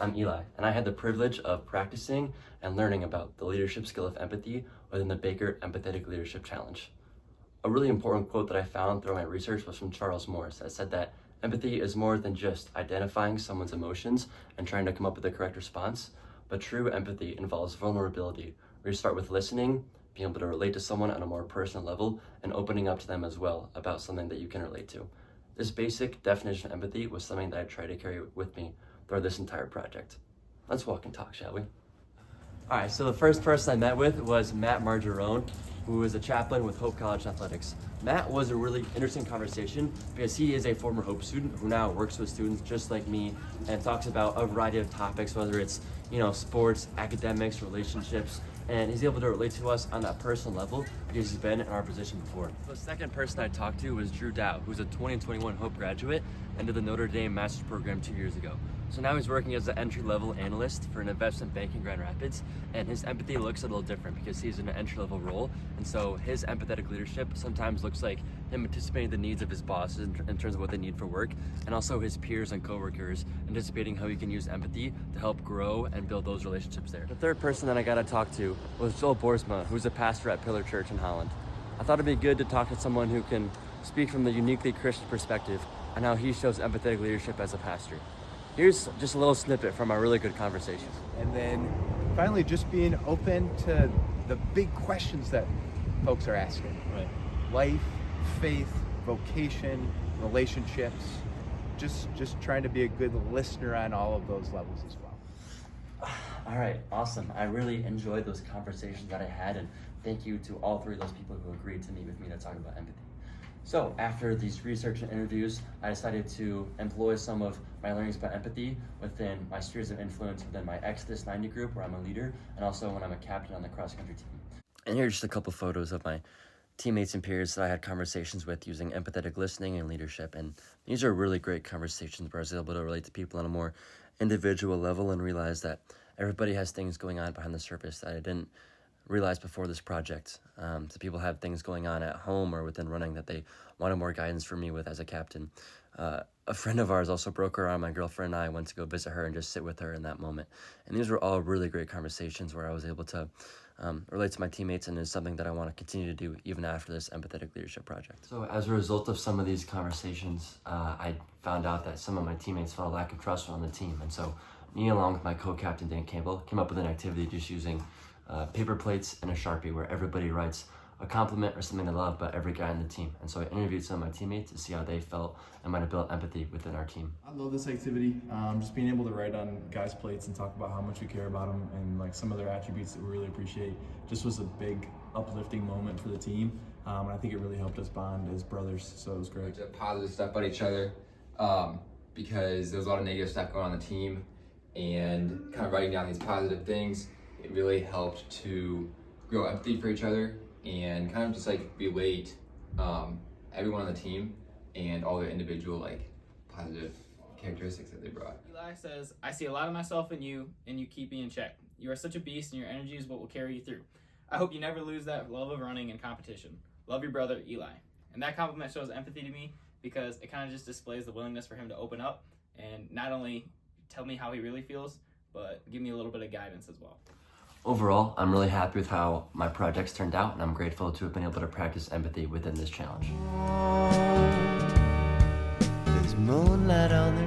I'm Eli, and I had the privilege of practicing and learning about the leadership skill of empathy within the Baker Empathetic Leadership Challenge. A really important quote that I found through my research was from Charles Morris that said that empathy is more than just identifying someone's emotions and trying to come up with the correct response, but true empathy involves vulnerability, where you start with listening, being able to relate to someone on a more personal level, and opening up to them as well about something that you can relate to. This basic definition of empathy was something that I tried to carry with me throughout this entire project. Let's walk and talk, shall we? All right, so the first person I met with was Matt Margerone, who is a chaplain with Hope College Athletics. Matt was a really interesting conversation because he is a former Hope student who now works with students just like me and talks about a variety of topics, whether it's, sports, academics, relationships, and he's able to relate to us on that personal level because he's been in our position before. The second person I talked to was Drew Dow, who's a 2021 Hope graduate and did the Notre Dame Master's Program 2 years ago. So now he's working as an entry-level analyst for an investment bank in Grand Rapids, and his empathy looks a little different because he's in an entry-level role, and so his empathetic leadership sometimes looks like him anticipating the needs of his bosses in terms of what they need for work, and also his peers and coworkers, anticipating how he can use empathy to help grow and build those relationships there. The third person that I got to talk to was Joel Boersma, who's a pastor at Pillar Church in Holland. I thought it'd be good to talk to someone who can speak from the uniquely Christian perspective on how he shows empathetic leadership as a pastor. Here's just a little snippet from our really good conversation. And then finally just being open to the big questions that folks are asking. Right. Life, faith, vocation, relationships. Just trying to be a good listener on all of those levels as well. All right, awesome. I really enjoyed those conversations that I had, and thank you to all three of those people who agreed to meet with me to talk about empathy. So after these research and interviews, I decided to employ some of my learnings about empathy within my spheres of influence within my Exodus 90 group, where I'm a leader, and also when I'm a captain on the cross-country team. And here's just a couple photos of my teammates and peers that I had conversations with using empathetic listening and leadership. And these are really great conversations where I was able to relate to people on a more individual level and realize that everybody has things going on behind the surface that I didn't realize before this project. So people have things going on at home or within running that they wanted more guidance from me with as a captain. A friend of ours also broke her arm. My girlfriend and I went to go visit her and just sit with her in that moment. And these were all really great conversations where I was able to relate to my teammates, and is something that I want to continue to do even after this empathetic leadership project. So as a result of some of these conversations, I found out that some of my teammates felt a lack of trust on the team. And so me, along with my co-captain Dan Campbell, came up with an activity just using paper plates and a Sharpie where everybody writes a compliment or something they love about every guy on the team. And so I interviewed some of my teammates to see how they felt and might have built empathy within our team. I love this activity. Just being able to write on guys' plates and talk about how much we care about them and like some of their attributes that we really appreciate just was a big uplifting moment for the team. And I think it really helped us bond as brothers, so it was great. Positive stuff about each other because there was a lot of negative stuff going on the team, and kind of writing down these positive things, it really helped to grow empathy for each other and kind of just like relate everyone on the team and all their individual positive characteristics that they brought. Eli says, "I see a lot of myself in you, and you keep me in check. You are such a beast, and your energy is what will carry you through. I hope you never lose that love of running and competition. Love your brother, Eli." And that compliment shows empathy to me because it kind of just displays the willingness for him to open up and not only tell me how he really feels, but give me a little bit of guidance as well. Overall, I'm really happy with how my projects turned out, and I'm grateful to have been able to practice empathy within this challenge. There's moonlight on the